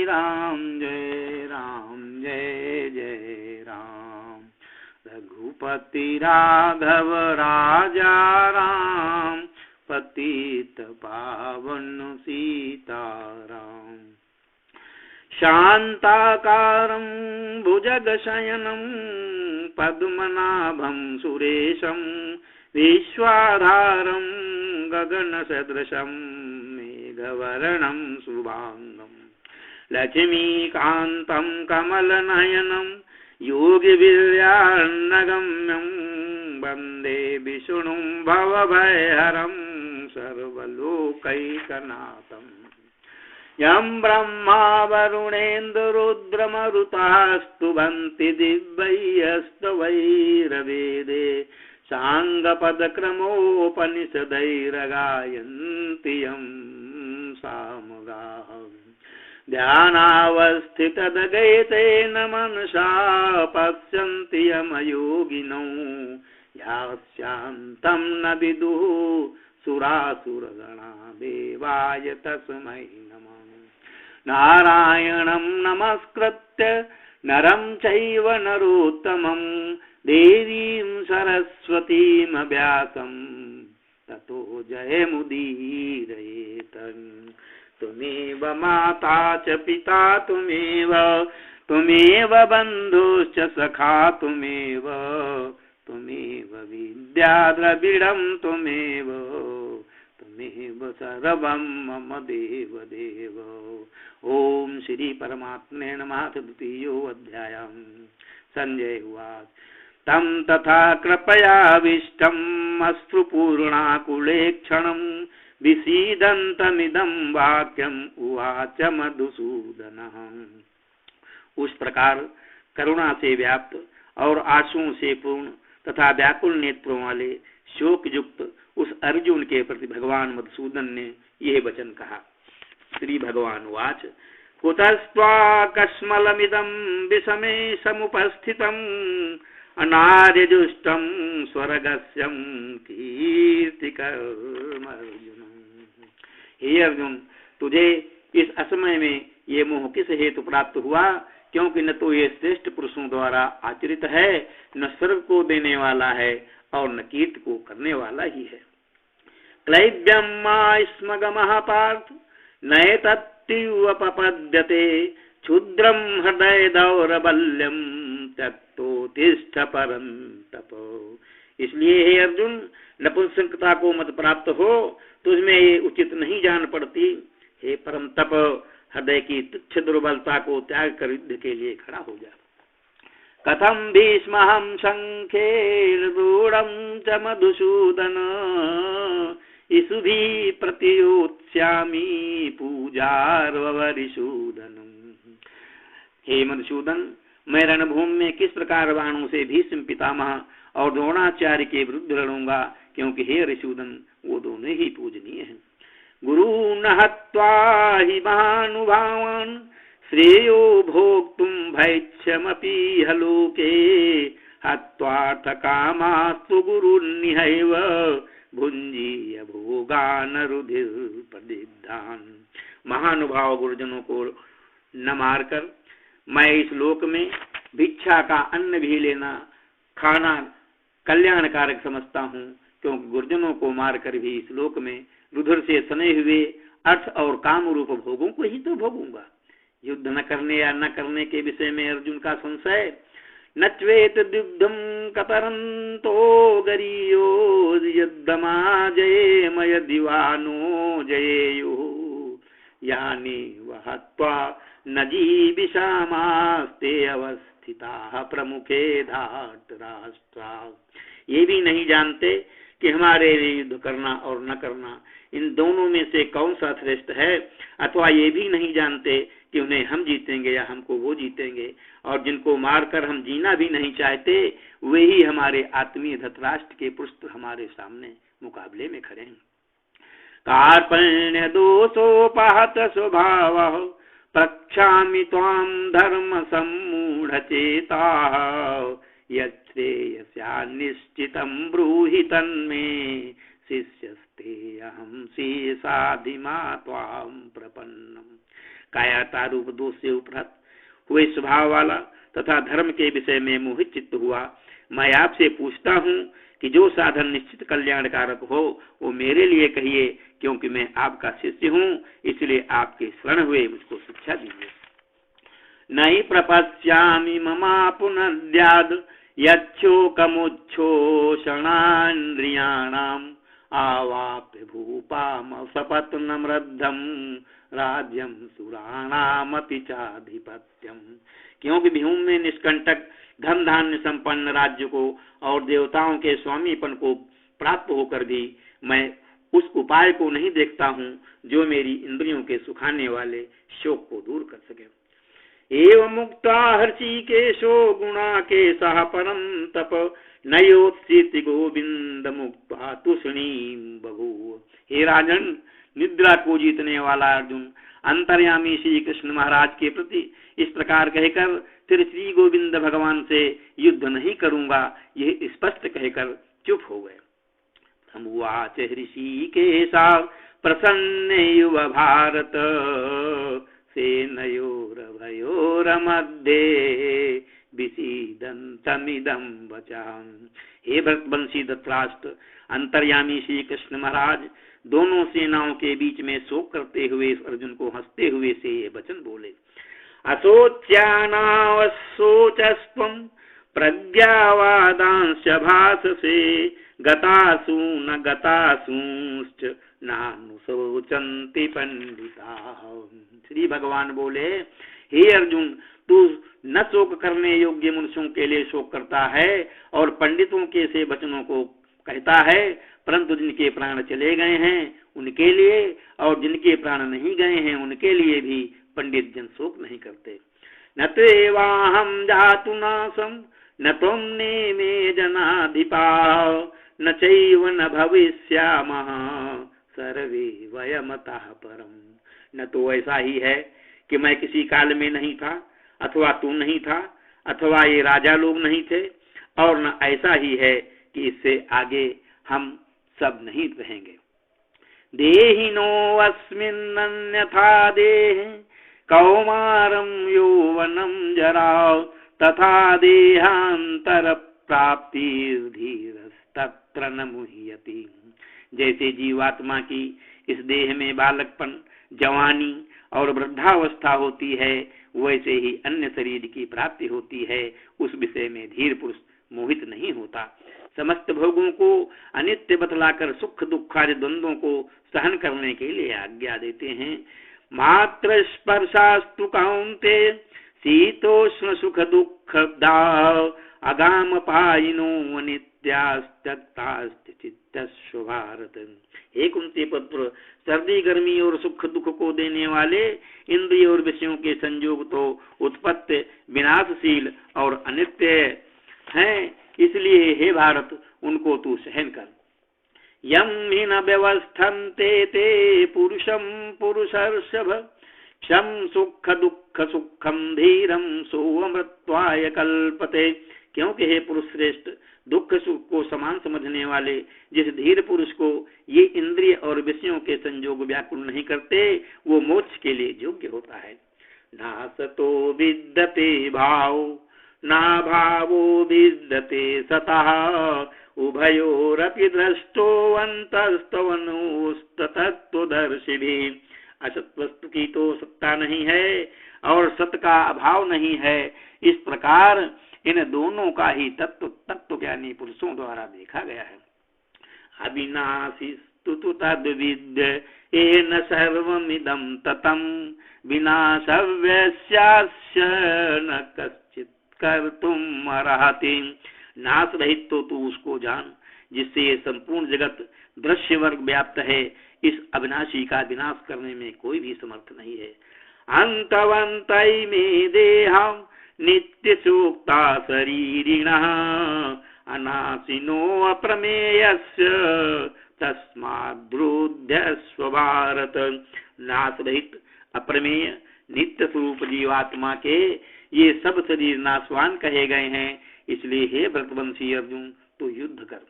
राम जय जय राम। रघुपति राघव राजा राम, पतित पावन सीताराम। शान्ताकारं भुजगशयनं पद्मनाभं सुरेशं, विश्वाधारं गगनसदृशं मेघवर्णं शुभांगं। लक्ष्मीकान्तं कमलनयनं योगिवीर्यार्णगम्यं, वन्दे विष्णुं भवभयहरं सर्वलोकैकनाथम्। यं ब्रह्मा वरुणेन्द्ररुद्रमरुतः स्तुवन्ति दिव्यैस्तवैर्वेदे, साङ्गपदक्रमोपनिषदैर्गायन्ति यं सामगाः। ध्यानावस्थितदगेतेन मनसा पश्यन्ति यमयोगिनौ, यास्यान्तं न विदुः सुरासुरगणा, देवाय तस्मै नमः। नारायणं नमस्कृत्य नरं चैव नरोत्तमं, देवीं सरस्वतीं व्यासं ततो जयमुदीरयेत्। त्वमेव माता च पिता त्वमेव, त्वमेव बन्धुश्च सखा त्वमेव, त्वमेव विद्या द्रविडं त्वमेव, त्वमेव सर्वं मम देव देव। ओम श्री परमात्मने नमः। द्वितीयोऽध्यायः। संजय उवाच तं तथा कृपयाविष्टम् अश्रुपूर्णाकुलेक्षणं, विसीदन्तमिदं वाक्यम् उवाच मधुसूदनः। उस प्रकार करुणा से व्याप्त और आंसुओं से पूर्ण तथा व्याकुल नेत्रों वाले शोक युक्त उस अर्जुन के प्रति भगवान मधुसूदन ने यह वचन कहा। श्री भगवान वाच कुतस्त्वाकस्मलमिदं विषमे समुपस्थितम्, अनार्यजुष्टं स्वर्गस्यं कीर्तिकर्म अर्जुन। हे अर्जुन, तुझे इस असमय में ये मोह किस हेतु प्राप्त हुआ? क्योंकि न तो ये श्रेष्ठ पुरुषों द्वारा आचरित है, न स्वर्ग को देने वाला है और न कीर्ति को करने वाला ही है। क्लैब्यं स्मगमः पार्थ नैतत्त्युपपद्यते, क्षुद्रं हृदय दौर्बल्यं त्यक्तोत्तिष्ठ परन्तप। इसलिए हे अर्जुन, नपुंसकता को मत प्राप्त हो, तुझमें ये उचित नहीं जान पड़ती। हे परम तप, हृदय की तुच्छ दुर्बलता को त्याग कर युद्ध के लिए खड़ा हो जा। कथम भीष्महं शंखेर्दूढं च मधुसूदन, इसुभिः प्रतियोत्स्यामि पूजार्वरिसूदनम्। हे मधुसूदन, मैं रणभूमि में किस प्रकार बाणों से भीष्म पितामह और द्रोणाचार्य के विरुद्ध लड़ूंगा, क्योंकि हे रिसूदन वो दोनों ही पूजनीय हैं। गुरून् हत्वा हि महानुभावान्, श्रेयो भोक्तुं भैक्ष्यमपि हलोके, हत्वार्थकामास्तु गुरुन्निहैव भुंजीय भोगान् रुधिरप्रदिग्धान्। महानुभाव गुरुजनों को न मारकर मैं इस लोक में भिक्षा का अन्न भी लेना खाना कल्याणकारक समझता हूँ, क्योंकि गुरुजनों को मारकर भी इस लोक में रुधिर से सने हुए अर्थ और काम रूप भोगों को ही तो भोगूंगा। युद्ध न करने या न करने के विषय में अर्जुन का संशय। न च्वेत युद्धं कतरन्तो गरीयो, युद्धमाजयेम यदिवानो जयेयुः, यानि वहत्वा न जीविषामास्ते अवस्थिताः प्रमुखे धार्तराष्ट्रा। ये भी नहीं जानते कि हमारे लिए युद्ध करना और न करना, इन दोनों में से कौन सा श्रेष्ठ है, अथवा ये भी नहीं जानते कि उन्हें हम जीतेंगे या हमको वो जीतेंगे, और जिनको मारकर हम जीना भी नहीं चाहते वे ही हमारे आत्मीय धृतराष्ट्र के पृष्ठ हमारे सामने मुकाबले में खड़े हैं। कार्पण्य दोषोपहत स्वभावः, प्रक्षामि त्वां धर्म सम्मूढ़चेताः, यच्छ्रेयस्या निश्चितं ब्रूहि तन्मे, शिष्यस्ते अहं शेषाधिमा त्वां प्रपन्नम्। कायरता रूप दोष से उपरत हुए स्वभाव वाला तथा धर्म के विषय में मोहित चित्त हुआ, मैं आपसे पूछता हूँ कि जो साधन निश्चित कल्याणकारक हो वो मेरे लिए कहिए, क्योंकि मैं आपका शिष्य हूँ, इसलिए आपके शरण हुए मुझको शिक्षा दीजिए। नहीं प्रपश्यामि ममा पुनर्द्याद यच्छोकमुच्छोषणान्द्रियाणाम् आवाप्य भूपाम सपत्नमृद्धम राज्यम सुराणामपि चाधिपत्यम। क्योंकि भूमि में निष्कंटक धन धान्य संपन्न राज्य को और देवताओं के स्वामीपन को प्राप्त होकर भी मैं उस उपाय को नहीं देखता हूँ जो मेरी इंद्रियों के सुखाने वाले शोक को दूर कर सके। एवं मुक्ता हर्षिकेशो गुणा के सह परम तप नयोत्सित गोविंद मुक्ता तुष्णीम बभूव। हे राजन, निद्रा को जीतने वाला अर्जुन अंतर्यामी श्री कृष्ण महाराज के प्रति इस प्रकार कहकर फिर श्री गोविंद भगवान से युद्ध नहीं करूंगा यह स्पष्ट कहकर चुप हो गए। समुवाच ऋषिकेशा प्रसन्न युव भारत सेनयोरभयोरमध्ये विसीदन्तमिदं वचः। हे भरतवंशी धृतराष्ट्र, अंतर्यामी श्री कृष्ण महाराज दोनों सेनाओं के बीच में शोक करते हुए अर्जुन को हंसते हुए से ये वचन बोले। असोच्यानावशोचस्त्वं प्रज्ञावादांश भाससे गतासु न गतासूंश्च नानुशोचन्ति पंडिताः। श्री भगवान बोले, हे अर्जुन, तू न शोक करने योग्य मनुष्यों के लिए शोक करता है और पंडितों के से वचनों को कहता है, परंतु जिनके प्राण चले गए हैं उनके लिए और जिनके प्राण नहीं गए हैं उनके लिए भी पंडित जन शोक नहीं करते। न तेवाहम जातु नासम न त्वं नेमे जनाधिपा न चैव न भविष्यामः सर्वे वयमतः परम। न तो ऐसा ही है कि मैं किसी काल में नहीं था अथवा तू नहीं था अथवा ये राजा लोग नहीं थे, और न ऐसा ही है कि इससे आगे हम सब नहीं रहेंगे। देहिनो अस्मिन्नन्यथा देहे कौमारं यौवनं जरा तथा देहांतर प्राप्तिर्धीरस्तत्र न मुह्यति। जैसे जीवात्मा की इस देह में बालकपन, जवानी और वृद्धावस्था होती है, वैसे ही अन्य शरीर की प्राप्ति होती है। उस विषय में धीर पुरुष मोहित नहीं होता। समस्त भोगों को अनित्य बतलाकर सुख दुख आदि द्वंद्वों को सहन करने के लिए आज्ञा देते हैं। मात्र स्पर्शास्तु कांते शीतोष्ण सुख दुख अगाम पायिनो अनित्यास्तचित्तस्व भारत। हे कुंती पुत्र, सर्दी गर्मी और सुख दुख को देने वाले इंद्रिय और विषयों के संयोग तो उत्पत्ति विनाशशील और अनित्य हैं, इसलिए हे भारत उनको तू सहन कर। यम ही न व्यवस्थन्ते ते पुरुषम पुरुषर्षभ क्षम सुख दुख सुखम धीरम सोऽमृत्वाय कल्पते। क्योंकि हे पुरुष श्रेष्ठ, दुख सुख को समान समझने वाले जिस धीर पुरुष को ये इंद्रिय और विषयों के संयोग व्याकुल नहीं करते, वो मोक्ष के लिए योग्य होता है। नासतो विद्यते भाव ना भावो विद्यते सतः उभयोरपि दृष्टो अंतस्तवनोस्तत्वदर्शिभिः। असत वस्तु की तो सत्ता नहीं है और सत का अभाव नहीं है, इस प्रकार इन दोनों का ही तत्व ज्ञानी पुरुषों द्वारा देखा गया है। अविनाशी स्तुतु तद्विद्य येन सर्वमिदं ततं विनाशव्यस्यास्य न कश्चित् कर्तुम् अर्हति। नाश रहित तो तू उसको जान जिससे ये संपूर्ण जगत दृश्य वर्ग व्याप्त है। इस अविनाशी का विनाश करने में कोई भी समर्थ नहीं है। अंतवंतै में देहं नित्य सूक्ता शरीरिणः अनाशिनो अप्रमेयस्य तस्माद्रुध्यस्व भारत। नाश रहित अप्रमेय नित्य स्वरूप जीवात्मा के ये सब शरीर नाशवान कहे गए हैं, इसलिए हे भरतवंशी अर्जुन तो युद्ध कर।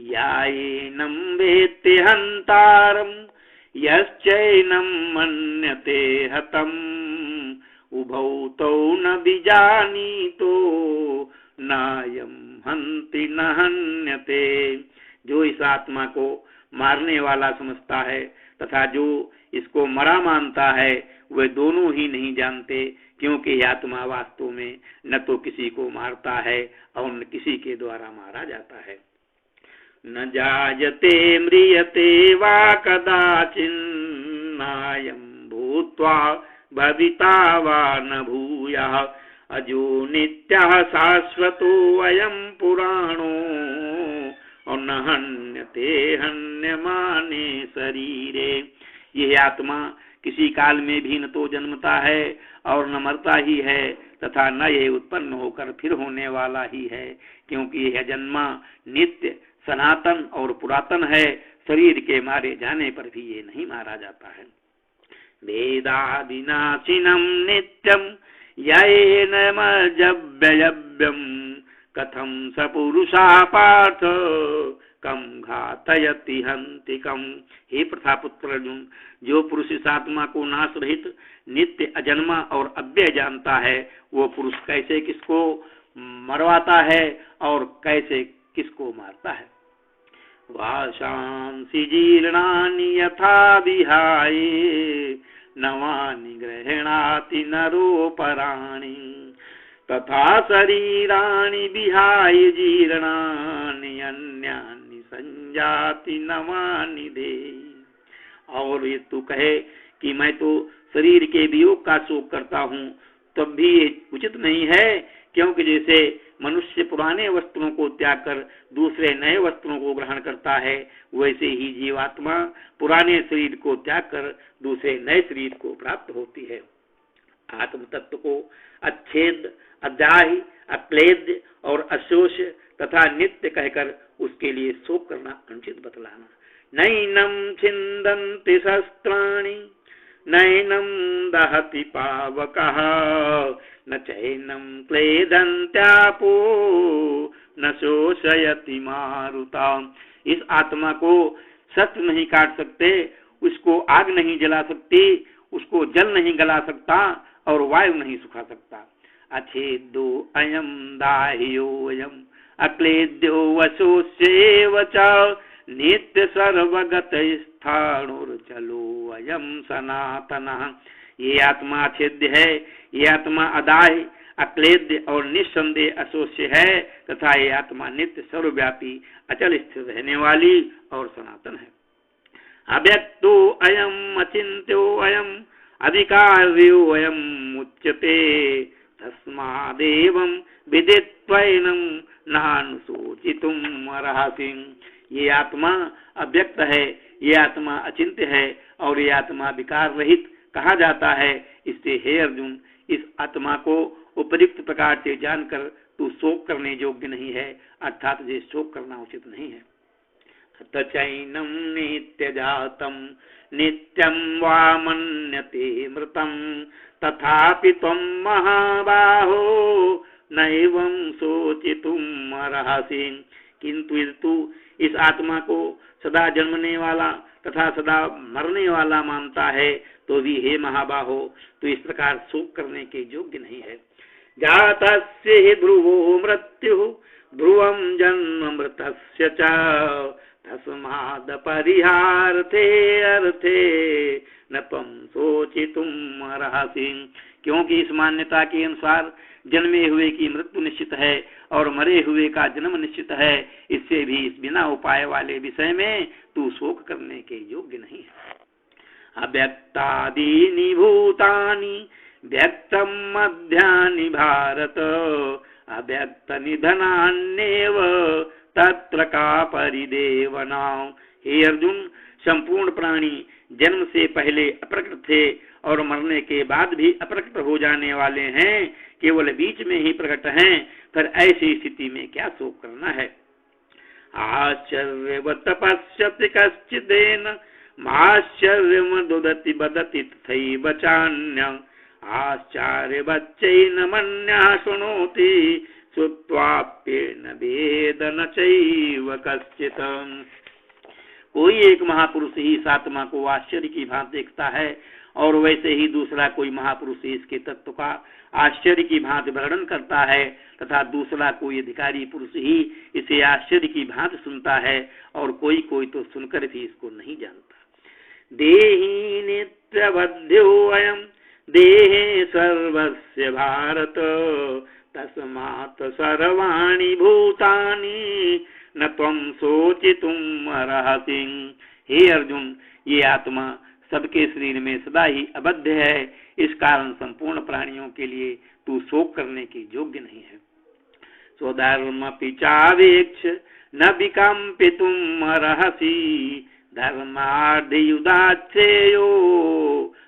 यायेनं वेत्ति हन्तारं यश्चैनं मन्यते हतम् उभौ तौ न विजानीतो नायं हन्ति न हन्यते। जो इस आत्मा को मारने वाला समझता है तथा जो इसको मरा मानता है वे दोनों ही नहीं जानते, क्योंकि आत्मा वास्तव में न तो किसी को मारता है और न किसी के द्वारा मारा जाता है। न जायते म्रियते वा कदाचिन्नायं भूत्वा भविता वा न भूयः अजो नित्यः शाश्वतो अयं पुराणो और न हन्यते हन्यमाने शरीरे। यह आत्मा किसी काल में भी न तो जन्मता है और न मरता ही है तथा न यह उत्पन्न होकर फिर होने वाला ही है, क्योंकि यह जन्मा नित्य सनातन और पुरातन है। शरीर के मारे जाने पर भी ये नहीं मारा जाता है। वेदादिनाशिनं नित्यं येनमजव्ययव्यं कथं स पुरुषा पार्थ कम घातयति हंतिकम। हे प्रथापुत्र अर्जुन, जो पुरुष इस आत्मा को नाश रहित नित्य अजन्मा और अव्यय जानता है, वो पुरुष कैसे किसको मरवाता है और कैसे किसको मारता है। वाशांसि जीर्णानि यथा विहाय नवानि गृह्णाति नरोपराणि तथा शरीराणि विहाय जीर्णानि अन्यानि संजाति नवानि देहि। और ये तू कहे कि मैं तो शरीर के वियोग का शोक करता हूँ, तब भी ये उचित नहीं है, क्योंकि जैसे मनुष्य पुराने वस्त्रों को त्याग कर दूसरे नए वस्त्रों को ग्रहण करता है, वैसे ही जीवात्मा पुराने शरीर को त्याग कर दूसरे नए शरीर को प्राप्त होती है। आत्म तत्व को अच्छेद, अध्याय, अक्लेद्य और अशोष तथा नित्य कहकर उसके लिए शोक करना अनुचित बतलाना। नैनं छिन्दन्ति शस्त्राणि नैनं दहति पावकः न चैनं क्लेदन्त्यापो न शोषयति मारुता। इस आत्मा को शस्त्र नहीं काट सकते, उसको आग नहीं जला सकती, उसको जल नहीं गला सकता और वायु नहीं सुखा सकता। अच्छेदो अयम दाह्योऽयम् अक्लेद्यो वशोष्येव च नित्य सर्वगत स्थाणुर्चलो अयम सनातनः। ये आत्मा अछेद्य है, ये आत्मा अदाह्य, अक्लेद्य और निस्संदेह अशोष्य है तथा ये आत्मा नित्य सर्वव्यापी अचल स्थिर रहने वाली और सनातन है। अव्यक्तो अयम अचिन्त्यो अयम अधिकार्यो अयम उच्यते तस्मादेवं विदित्वैनं नानुशोचितुम् अर्हसि। ये आत्मा अव्यक्त है, ये आत्मा अचिंत्य है और ये आत्मा विकार रहित कहा जाता है। इससे हे अर्जुन, इस आत्मा को उपयुक्त प्रकार से जानकर तू शोक करने योग्य नहीं है, अर्थात ये शोक करना उचित नहीं है। तचैनं नित्यजातं नित्यं वा मन्यते मृतं तथापि त्वं महाबाहो नैवं शोचितुम् अर्हसि। किंतु तू इस आत्मा को सदा जन्मने वाला तथा सदा मरने वाला मानता है, तो भी हे महाबाहो, तू इस प्रकार शोक करने के योग्य नहीं है। जातस्य हि ध्रुवो मृत्युः ध्रुवं जन्म मृतस्य च तस्माद् परिहार्थे अर्थे न त्वं शोचितुम् अर्हसि। क्योंकि इस मान्यता के अनुसार जन्मे हुए की मृत्यु निश्चित है और मरे हुए का जन्म निश्चित है, इससे भी इस बिना उपाय वाले विषय में तू शोक करने के योग्य नहीं है। अव्यक्तादीनि भूतानि व्यक्तं मध्यानि भारत अव्यक्त निधनान्येव तत्र का परिदेवना। हे अर्जुन, संपूर्ण प्राणी जन्म से पहले अप्रकट थे और मरने के बाद भी अप्रकट हो जाने वाले हैं, केवल बीच में ही प्रकट हैं, फिर ऐसी स्थिति में क्या शोक करना है। आश्चर्यवत् पश्यति कश्चिदेन माश्चर्यमदुदति बदति तथैव चान्यः आश्चर्यवच्चैन मन्यः शृणोति श्रुत्वाप्येन वेद न चैव कश्चित्। कोई एक महापुरुष ही इस आत्मा को आश्चर्य की भांति देखता है और वैसे ही दूसरा कोई महापुरुष इसके तत्व का आश्चर्य की भांति वर्णन करता है तथा दूसरा कोई अधिकारी पुरुष ही इसे आश्चर्य की भांति सुनता है और कोई कोई तो सुनकर भी इसको नहीं जानता। देहि नित्यबद्धो अयम देहे सर्वस्य भारत तस्मात् सर्वाणि भूतानि न त्वं सोचितुम अर्हसि। हे अर्जुन, ये आत्मा सबके शरीर में सदा ही अबद्ध है, इस कारण संपूर्ण प्राणियों के लिए तू शोक करने की योग्य नहीं है। स्वधर्म पिचावेक्ष न विकम्पितुम अर्हसि धर्मार्धयुदाच्छेयो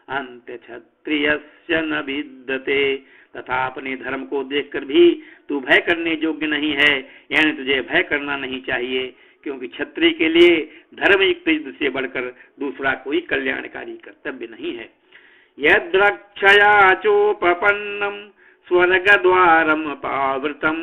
अन्त्य क्षत्रियस्य न विद्यते। तथा अपने धर्म को देखकर भी तू भय करने योग्य नहीं है, यानी तुझे भय करना नहीं चाहिए, क्योंकि क्षत्रिय के लिए धर्मयुक्त युद्ध से बढ़कर दूसरा कोई कल्याणकारी कर्तव्य नहीं है। यद्रक्षया चोपपन्नम स्वर्गद्वारम पावृतम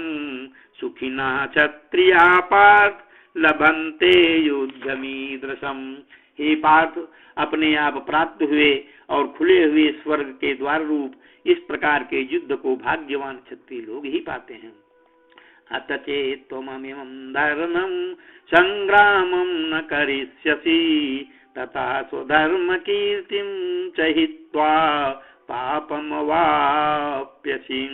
सुखिना क्षत्रिया पार्थ लभन्ते युद्धमीदृशम। हे पार्थ, अपने आप प्राप्त हुए और खुले हुए स्वर्ग के द्वार रूप इस प्रकार के युद्ध को भाग्यवान क्षत्रिय लोग ही पाते हैं। अत चेत्त्वममिमं धर्मं संग्रामं न करिष्यसि तथा स्वधर्म कीर्तिं च हित्वा पापम वाप्यसि।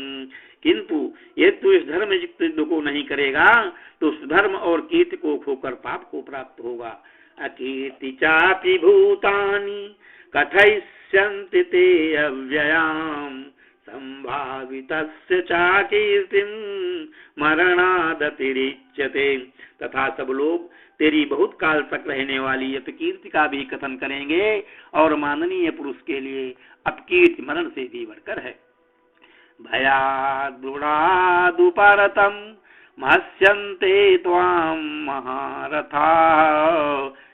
किंतु ये तू इस धर्म युक्त युद्ध को नहीं करेगा तो धर्म और कीर्ति को खोकर पाप को प्राप्त होगा। अकीर्ति चापि भूतानि कथयिष्यन्ति ते अव्ययाम् संभावितस्य चा कीर्तिं मरणादतिरिच्यते। तथा सब लोग तेरी बहुत काल तक रहने वाली अपकीर्ति का भी कथन करेंगे और माननीय पुरुष के लिए अपकीर्ति मरण से भी बढ़कर है। भयादुपरतम महस्यन्ते त्वां महारथा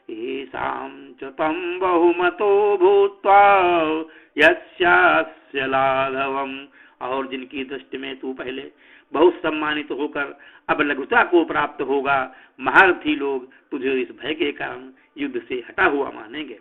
येषां च तं बहुमतो भूत्वा यस्यास्य लाघवम्। और जिनकी दृष्टि में तू पहले बहुत सम्मानित होकर अब लघुता को प्राप्त होगा, महारथी लोग तुझे इस भय के कारण युद्ध से हटा हुआ मानेंगे।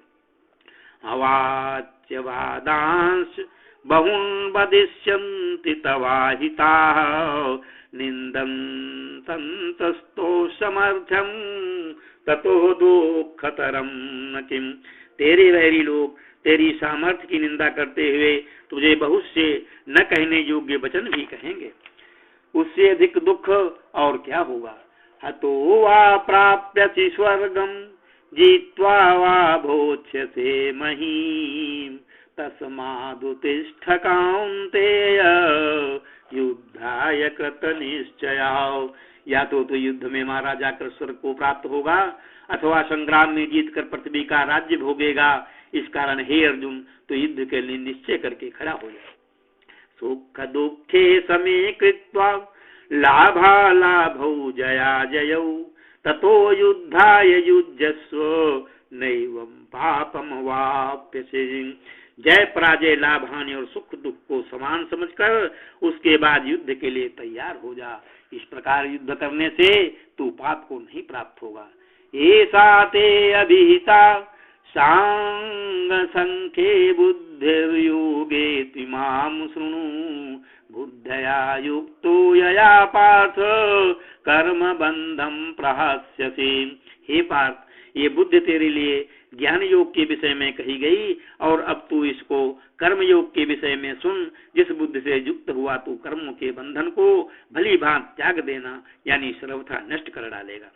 अवाच्य वादांश बहुन वदिष्यन्ति तवाहिताः निन्दन्तस्तु समर्थ्यं ततो दुःखतरं न किम। तेरे वैरी लोग तेरी सामर्थ्य की निंदा करते हुए तुझे बहुत से न कहने योग्य वचन भी कहेंगे, उससे अधिक दुख और क्या होगा। हतो वा प्राप्यसि स्वर्गम जीत्वा वा भोक्ष्यसे महीम् तस्मादुत्तिष्ठ कौन्तेय युद्धाय कृतनिश्चयाः। या तो युद्ध में मारा जाकर स्वर्ग को प्राप्त होगा अथवा संग्राम में जीतकर पृथ्वी का राज्य भोगेगा। इस कारण हे अर्जुन, तो युद्ध के लिए निश्चय करके खड़ा हो जाए। सुख दुखे समे कृत्वा लाभालाभौ जया जयौ ततो युद्धाय युज्यस्व नैवं पापम वाप्यसे। जय पराजय लाभ हानि और सुख दुख को समान समझकर उसके बाद युद्ध के लिए तैयार हो जा। इस प्रकार युद्ध करने से तू पाप को नहीं प्राप्त होगा। ऐसा ते अभिहिता सांग संख्ये बुद्धिर्योगे त्विमां शृणु बुद्धया युक्तो यया पार्थ कर्म बंधम प्रहास्यसि। हे पार्थ, ये बुद्धि तेरे लिए ज्ञान योग के विषय में कही गई और अब तू इसको कर्म योग के विषय में सुन। जिस बुद्धि से युक्त हुआ तू कर्मों के बंधन को भली भांति त्याग देना, यानी सर्वथा नष्ट कर डालेगा।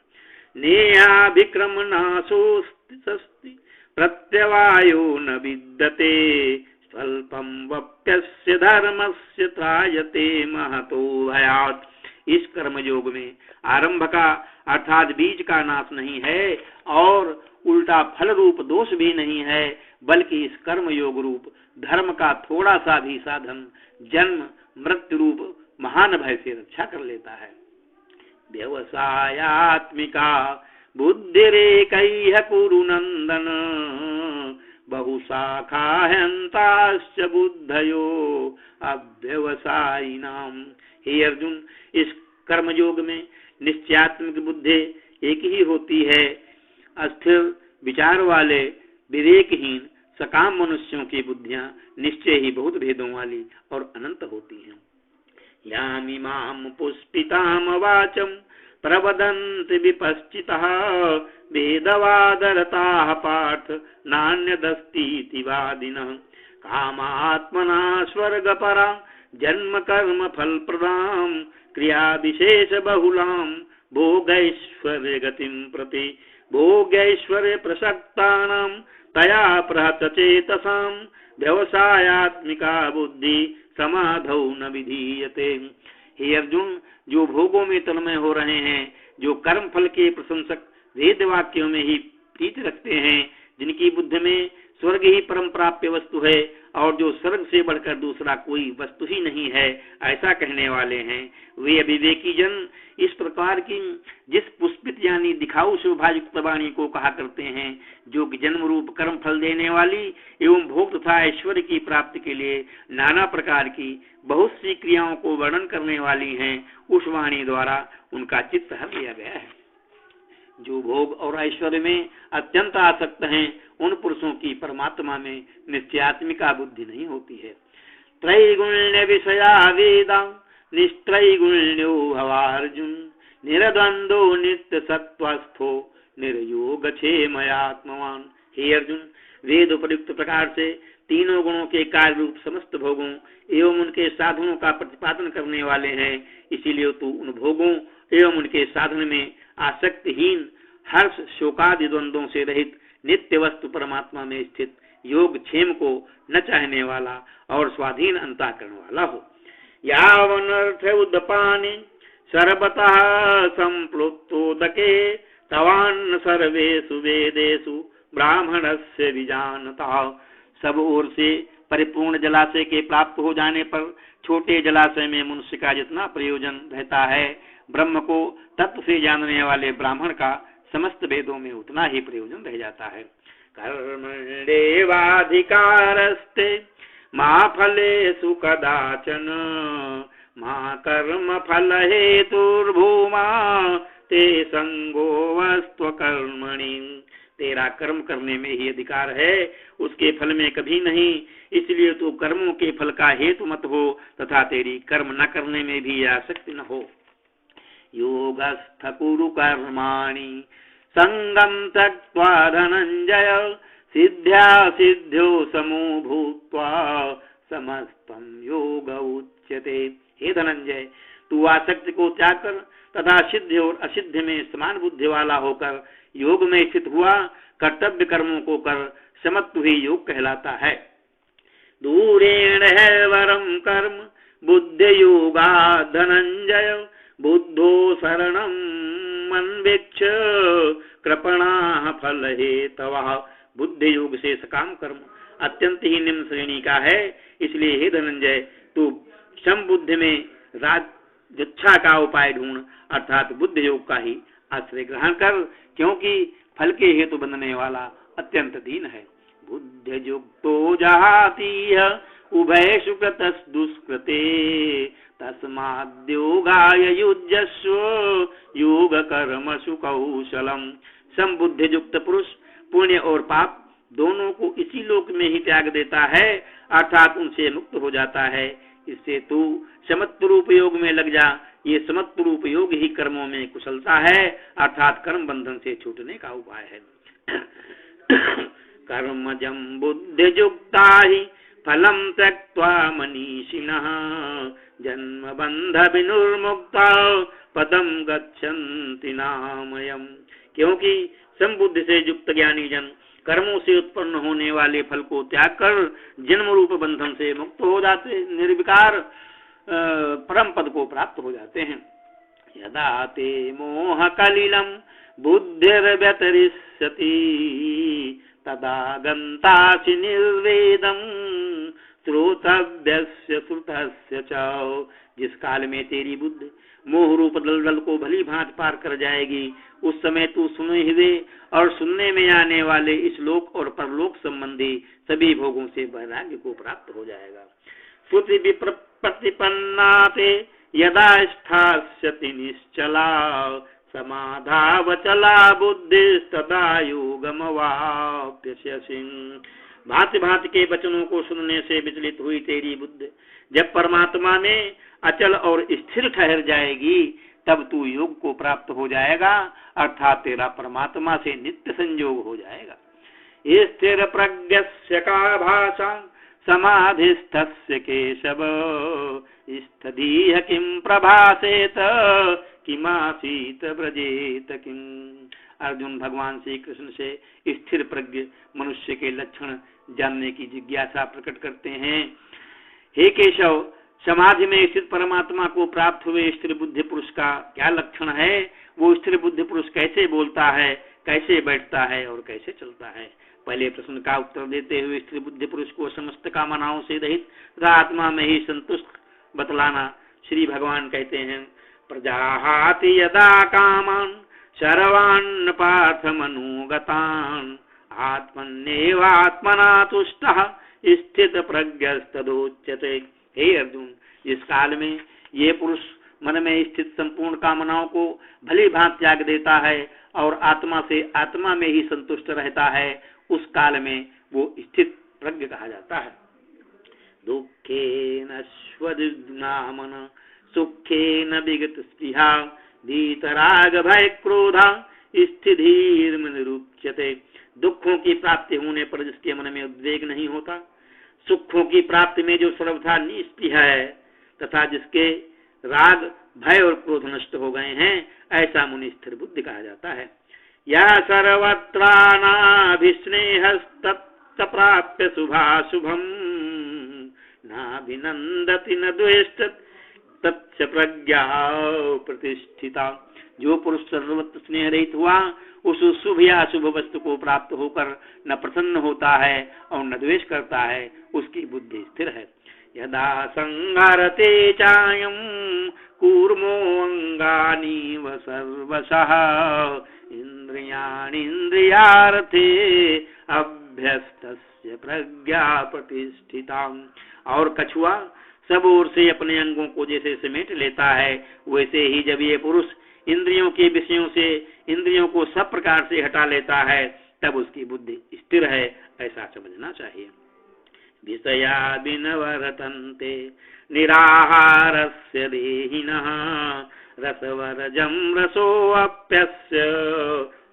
नेहाभिक्रमनाशोस्ति प्रत्यवायो न विद्यते स्वल्पं वप्यस्य धर्मस्य त्रायते महतो भयात्। इस कर्म योग में आरंभ का अर्थात बीज का नाश नहीं है और उल्टा फल रूप दोष भी नहीं है, बल्कि इस कर्म योग रूप धर्म का थोड़ा सा भी साधन जन्म मृत्यु रूप महान भय से रक्षा कर लेता है। व्यवसायात्मिका बुद्धिरेकैः कुरु नंदन बहुशाखा हंताश्च बुद्धयो अव्यवसायिनां। हे अर्जुन, इस कर्म योग में निश्चयात्मक बुद्धि एक ही होती है। अस्थिर विचार वाले विवेकहीन सकाम मनुष्यों की बुद्धियां निश्चय ही बहुत भेदों वाली और अनंत होती हैं। यामिमां पुष्पिताम वाचम प्रवदन्ति विपश्चितः वेदवादरताः पार्थ नान्यदस्तीति वादिनः कामात्मना स्वर्गपरां जन्म कर्म फलप्रदां क्रिया विशेष बहुलां भोगैश्वर्य गतिं प्रति भोगैश्वर्य प्रसक्तानां तया प्रहत चेतसां व्यवसायात्मिका बुद्धि समाधौ न विधीयते। हे अर्जुन, जो भोगों में तन्मय हो रहे हैं, जो कर्म फल के प्रशंसक वेद वाक्यों में ही प्रीति रखते हैं, जिनकी बुद्धि में स्वर्ग ही परम प्राप्य वस्तु है और जो स्वर्ग से बढ़कर दूसरा कोई वस्तु ही नहीं है, ऐसा कहने वाले हैं, वे अविवेकी जन इस प्रकार की जिस पुष्पित यानी दिखाऊ शोभायुक्त वाणी को कहा करते हैं, जो कि जन्म रूप कर्म फल देने वाली एवं भोग तथा ऐश्वर्य की प्राप्ति के लिए नाना प्रकार की बहुत सी क्रियाओं को वर्णन करने वाली हैं, उस वाणी द्वारा उनका चित्त हर लिया गया है। जो भोग और ऐश्वर्य में अत्यंत आसक्त हैं, उन पुरुषों की परमात्मा में निश्चयात्मिका बुद्धि नहीं होती है। त्रैगुण्य विषया वेदा निस्त्रैगुण्यो भवार्जुन निरद्वंदो नित्य सत्वस्थो निर्योग क्षेमयात्मवान। हे अर्जुन, वेद उपयुक्त प्रकार से तीनों गुणों के कार्य रूप समस्त भोगों एवं उनके साधनों का प्रतिपादन करने वाले हैं, इसीलिए तू उन भोगों एवं उनके साधन में आसक्तिहीन हर्ष शोकादि द्वंद्वों से रहित नित्य वस्तु परमात्मा में स्थित योग क्षेम को न चाहने वाला और स्वाधीन अंतःकरण वाला हो। यावनर्थ उदपानि सर्वतः संप्लुतोदके तवान्न सर्वेषु वेदेषु ब्राह्मणस्य विजानता। सब ओर से परिपूर्ण जलाशय के प्राप्त हो जाने पर छोटे जलाशय में मनुष्य का जितना प्रयोजन रहता है, ब्रह्म को तत्व से जानने वाले ब्राह्मण का समस्त वेदों में उतना ही प्रयोजन रह जाता है। कर्मण्येवाधिकारस्ते मा फलेषु कदाचन मा कर्म फल हेतुर्भूमा ते संगोऽस्त्व कर्मणि। तेरा कर्म करने में ही अधिकार है, उसके फल में कभी नहीं, इसलिए तू कर्मों के फल का हेतु मत हो तथा तेरी कर्म न करने में भी आसक्ति न हो। योगस्थ कुरु कर्माणि संगम त्यक्त्वा धनंजय सिद्ध्या सिद्ध्यो समो भूत्वा समस्तम योग उच्यते। हे धनंजय, तू आसक्ति को त्याग कर तथा सिद्ध और असिद्ध में समान बुद्धि वाला होकर योग में स्थित हुआ कर्तव्य कर्मों को कर समत्व ही योग कहलाता है। दूरेण है वरम कर्म बुद्धि योगा धनंजय बुद्धो शरणम अन्वेक्ष कृपणा फल हेतवः। बुद्धि योग से सकाम कर्म अत्यंत ही निम्न श्रेणी का है, इसलिए हे धनंजय, तू सम बुद्धि में राजच्छा का उपाय ढूंढ अर्थात बुद्ध योग का ही आश्रय ग्रहण कर, क्योंकि फल के हेतु बनने वाला अत्यंत दीन है। बुद्ध युक्तो जहातीह उभयेषु कृतस् दुष्कृते तस्माद्योगाय युज्यस्व योग कर्मसु कौशलम। समबुद्धि युक्त पुरुष पुण्य और पाप दोनों को इसी लोक में ही त्याग देता है, अर्थात उनसे मुक्त हो जाता है। इससे तू समत्व रूप योग में लग जा। ये समत्व रूप योग ही कर्मों में कुशलता है, अर्थात कर्म बंधन से छूटने का उपाय है। कर्मजं बुद्धि युक्ता ही फलम त्यक्त्वा मनीषिणः जन्म बंध विनुर्मुक्ता पदम गच्छन्ति नामयम्। क्योंकि समबुद्धि से युक्त ज्ञानी जन कर्मों से उत्पन्न होने वाले फल को त्याग कर जन्म रूप बंधन से मुक्त हो जाते, निर्विकार परम पद को प्राप्त हो जाते हैं। यदा ते मोह कलिलम बुद्धिर्व्यतरिष्यति तदा गन्तासि निर्वेदम श्रोतव्यस्य श्रुतस्य च। जिस काल में तेरी बुद्धि मोह रूप दलदल को भली भांति पार कर जाएगी, उस समय तू सुने हुए और सुनने में आने वाले इस लोक और परलोक संबंधी सभी भोगों से वैराग्य को प्राप्त हो जाएगा। श्रुति विप्रतिपन्ना ते यदा स्थास्यति निश्चला समाधावचला बुद्धिस्तदा योगमवाप्यस्यसि। भांति भांति के वचनों को सुनने से विचलित हुई तेरी बुद्धि जब परमात्मा में अचल और स्थिर ठहर जाएगी तब तू योग को प्राप्त हो जाएगा, अर्थात तेरा परमात्मा से नित्य संयोग हो जाएगा। स्थिर प्रज्ञस्य का भाषा समाधिस्थस्य केशव, स्थदीह किम प्रभासेत किमासीत व्रजेत किम। अर्जुन भगवान श्री कृष्ण से स्थिर प्रज्ञ मनुष्य के लक्षण जानने की जिज्ञासा प्रकट करते हैं। हे केशव, समाधि में स्थित परमात्मा को प्राप्त हुए स्थिर बुद्धि पुरुष का क्या लक्षण है? वो स्थिर बुद्धि पुरुष कैसे बोलता है, कैसे बैठता है और कैसे चलता है? पहले प्रश्न का उत्तर देते हुए स्थिर बुद्धि पुरुष को समस्त कामनाओं से रहित तथा आत्मा में ही संतुष्ट बतलाना श्री भगवान कहते हैं, प्रजाहाति यदा कामान सर्वान् पार्थ मनोगतान् आत्मन्नेवात्मना तुष्टः स्थित प्रज्ञस्तदोच्यते। हे अर्जुन, इस काल में ये पुरुष मन में स्थित संपूर्ण कामनाओं को भली भांति त्याग देता है और आत्मा से आत्मा में ही संतुष्ट रहता है, उस काल में वो स्थित प्रज्ञ कहा जाता है। दुखेन स्वदिग्नामन सुखेन विगत स्पृहा धीतराग भय क्रोधा स्थितिर्मनिरुच्यते। दुखों की प्राप्ति होने पर जिसके मन में उद्वेग नहीं होता, सुखों की प्राप्ति में जो सर्वथा निस्पृह है तथा जिसके राग भय और क्रोध नष्ट हो गए हैं, ऐसा मुनि स्थिर बुद्धि कहा जाता है। यह सर्वत्रानाभिस्नेहस्तप्राप्य शुभाशुभम नाभिनंदति न द्वेष्ट तच्च प्रज्ञा प्रतिष्ठिता। जो पुरुष सर्वत्र स्नेह रहित हुआ उस शुभ या अशुभ वस्तु को प्राप्त होकर न प्रसन्न होता है और न द्वेष करता है, उसकी बुद्धि स्थिर है। यदा संहरते चायं कूर्मो अंगानीव सर्वशः इंद्रियाणीन्द्रियार्थे अभ्यस्तस्य प्रज्ञा प्रतिष्ठिता। और कछुआ सब ओर से अपने अंगों को जैसे समेट लेता है, वैसे ही जब ये पुरुष इंद्रियों के विषयों से इंद्रियों को सब प्रकार से हटा लेता है, तब उसकी बुद्धि स्थिर है, ऐसा समझना चाहिए। विषया विनवर्तन्ते निराहारस्य देहिनः रसवरजं रसोऽप्यस्य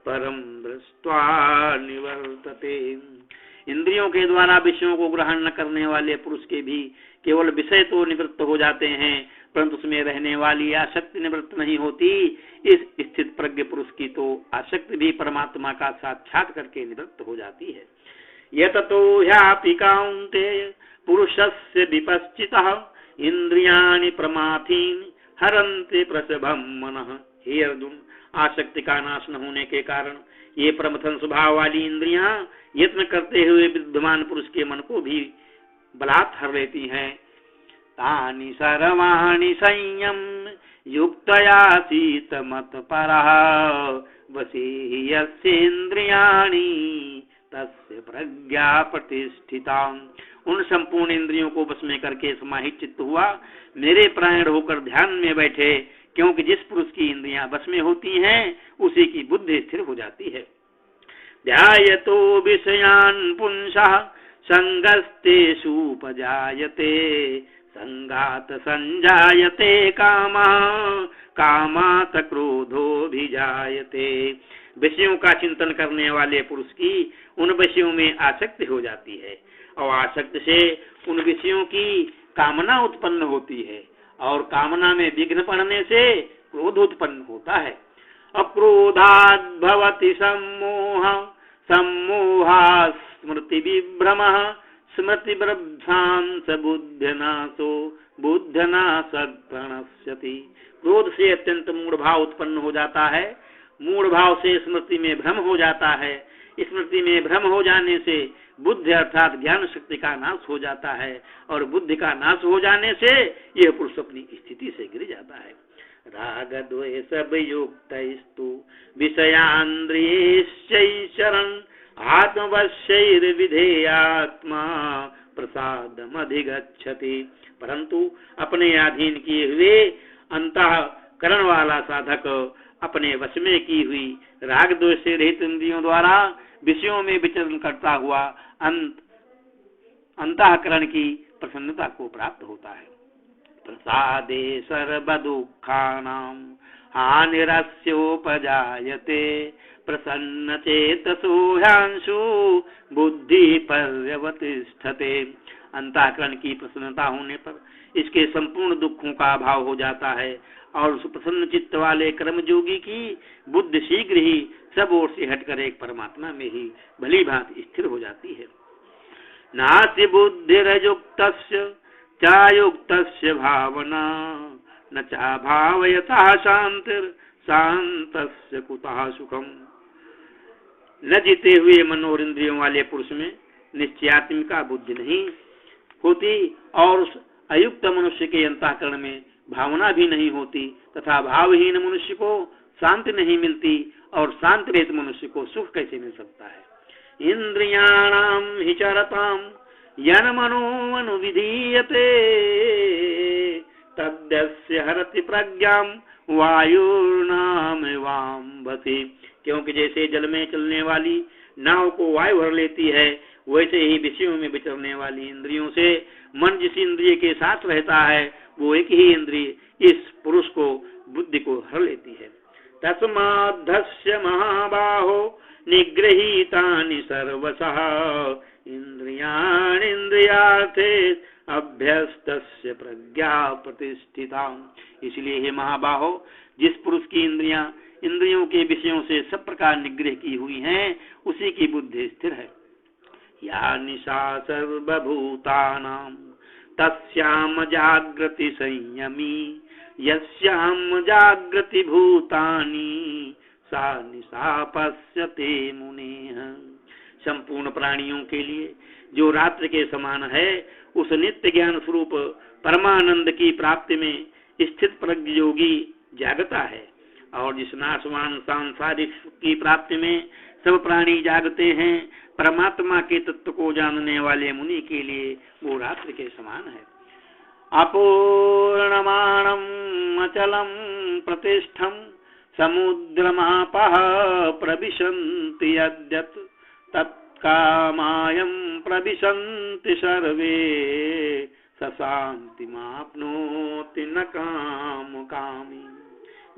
परं दृष्ट्वा निवर्तते। इंद्रियों के द्वारा विषयों को ग्रहण न करने वाले पुरुष के भी केवल विषय तो निवृत्त हो जाते हैं, परंतु उसमें रहने वाली आसक्ति निवृत्त नहीं होती। इस स्थित प्रज्ञ पुरुष की तो आसक्ति भी परमात्मा का साक्षात करके निवृत्त हो जाती है। यततो ह्यापि कान्तेय पुरुषस्य विपश्चितः इंद्रियाणि प्रमाथीनि हरन्ति प्रसभं मनः। हे अर्जुन, आसक्ति का नाश न होने के कारण ये प्रमथन स्वभाव वाली इंद्रियां यत्न करते हुए विद्यमान पुरुष के मन को भी बलात् हर लेती हैं। तानि सर्वाणि संयम युक्तया शीतमत्परः वशी यस्येन्द्रियाणि तस्य प्रज्ञा प्रतिष्ठिता। उन संपूर्ण इंद्रियों को बस में करके समाहित चित्त हुआ मेरे प्राण होकर ध्यान में बैठे, क्योंकि जिस पुरुष की इंद्रियां बस में होती हैं उसी की बुद्धि स्थिर हो जाती है। ध्यायतो विषयान् पुंसः संगस्तेषुपजायते संगात संजायते कामः कामात् क्रोधोऽभिजायते। विषयों का चिंतन करने वाले पुरुष की उन विषयों में आसक्ति हो जाती है और आसक्ति से उन विषयों की कामना उत्पन्न होती है और कामना में विघ्न पड़ने से क्रोध उत्पन्न होता है। अक्रोधात् भवति सम्मोह सम्मोहात् स्मृति विभ्रमः स्मृति भ्रंश बुद्धिनाशो बुद्धिनाशः प्रणश्यति। क्रोध से अत्यंत मूढ़ भाव उत्पन्न हो जाता है, मूढ़ भाव से स्मृति में भ्रम हो जाता है, स्मृति में भ्रम हो जाने से बुद्धि अर्थात ज्ञान शक्ति का नाश हो जाता है और बुद्धि का नाश हो जाने से यह पुरुष अपनी स्थिति से गिर जाता है। राग द्वेष वियुक्तस्तु विषयान्द्रियैश्चरण आत्मवश्यैर्विधेयात्मा प्रसादमधिगच्छति। परंतु अपने अधीन किए हुए अंतःकरण वाला साधक अपने वश में की हुई राग द्वेष से रहित इंद्रियों द्वारा विषयों में विचरण करता हुआ अंतःकरण की प्रसन्नता को प्राप्त होता है। प्रसादे सर्वदुःखानां हानिरस्योपजायते प्रसन्न चेतसो ह्यांशु बुद्धि पर्यवतिष्ठते। अंतःकरण की प्रसन्नता होने पर इसके संपूर्ण दुखों का अभाव हो जाता है और उस प्रसन्न चित्त वाले कर्मयोगी की बुद्धि शीघ्र ही सब ओर से हटकर एक परमात्मा में ही भली भांति स्थिर हो जाती है। नास्ति बुद्धिरयुक्तस्य चायुक्तस्य भावना न चा भावयतः शांतिर्शान्तस्य कुतः सुखम। न जीते हुए मनोर इंद्रियों वाले पुरुष में निश्चयात्मिका बुद्धि नहीं होती और उस अयुक्त मनुष्य के अंतःकरण में भावना भी नहीं होती तथा भावहीन मनुष्य को शांति नहीं मिलती और शांति रहित मनुष्य को सुख कैसे मिल सकता है। इंद्रियाणाम हि चरताम यन मनोनुविधीयते तद्यस्य हरति प्रज्ञाम वायुर्नामवाम्भति। क्योंकि जैसे जल में चलने वाली नाव को वायु भर लेती है वैसे ही विषयों में विचरने वाली इंद्रियों से मन जिस इंद्रिय के साथ रहता है वो एक ही इंद्रिय इस पुरुष को बुद्धि को हर लेती है। तस्माद्धस्य महाबाहो निगृहीतानि सर्वशः इंद्रियाणीन्द्रियार्थे अभ्यस्तस्य प्रज्ञा प्रतिष्ठिता। इसलिए हे महाबाहो, जिस पुरुष की इंद्रियां इंद्रियों के विषयों से सब प्रकार निग्रह की हुई हैं उसी की बुद्धि स्थिर है। या निशा सर्वभूतानां तस्याम जागृति संयमी यस्याम जागृति भूतानि सा निशा पश्यते मुनेः। संपूर्ण प्राणियों के लिए जो रात्रि के समान है उस नित्य ज्ञान स्वरूप परमानंद की प्राप्ति में स्थित प्रज्ञ योगी जागता है और जिस नाशवान सांसारिक की प्राप्ति में सब प्राणी जागते हैं परमात्मा के तत्व को जानने वाले मुनि के लिए वो रात्रि के समान है। अपूर्णमाणम अचलम प्रतिष्ठम समुद्रमापः प्रविशन्ति यद्यत् तत्कामायं प्रविशन्ति सर्वे सशान्तिमाप्नोति न कामकामी।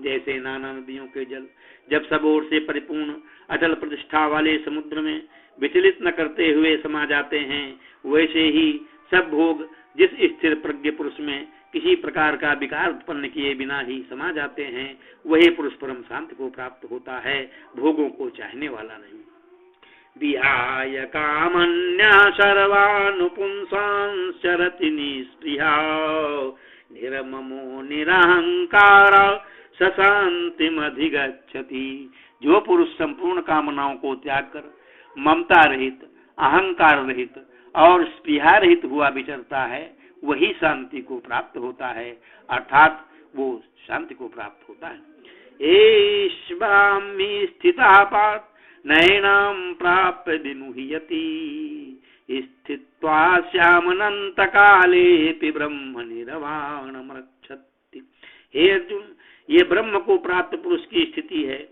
जैसे नाना नदियों के जल जब सब ओर से परिपूर्ण अचल प्रतिष्ठा वाले समुद्र में विचलित न करते हुए समा जाते हैं वैसे ही सब भोग जिस स्थिर प्रज्ञ पुरुष में किसी प्रकार का विकार उत्पन्न किए बिना ही समा जाते हैं वही पुरुष परम शांति को प्राप्त होता है, भोगों को चाहने वाला नहीं। विहाय कामन्या सर्वानुपुंसांश्चरति निःस्पृहा निर्ममो निरहंकार सशांतिमधिगच्छति। जो पुरुष संपूर्ण कामनाओं को त्याग कर ममता रहित अहंकार रहित और स्पृहा रहित हुआ विचरता है वही शांति को प्राप्त होता है, अर्थात वो शांति को प्राप्त होता है। एष्ब्राह्मी स्थितः पार्थ नैनां प्राप्य विमुह्यति स्थित्वा श्यामनंत कालेपि ब्रह्म निर्वाणम रक्षति। हे अर्जुन, ये ब्रह्म को प्राप्त पुरुष की स्थिति है।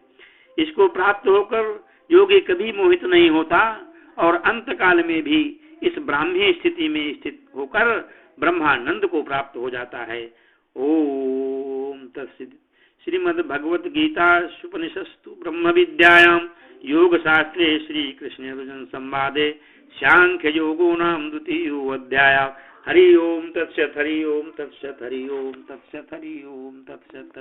इसको प्राप्त होकर योगी कभी मोहित नहीं होता और अंत काल में भी इस ब्राह्मी स्थिति में स्थित होकर ब्रह्मानंद को प्राप्त हो जाता है। ओम तत्सदिति। श्रीमद् भगवत गीता उपनिषत्सु ब्रह्म विद्यायां योग शास्त्रे श्री कृष्ण अर्जुन संवादे सांख्य योगो नाम द्वितीयो अध्याय। हरि ओम तत्सत्, हरि ओम तत्सत्, हरि ओम तत्सत्, हरि ओम तत्सत्।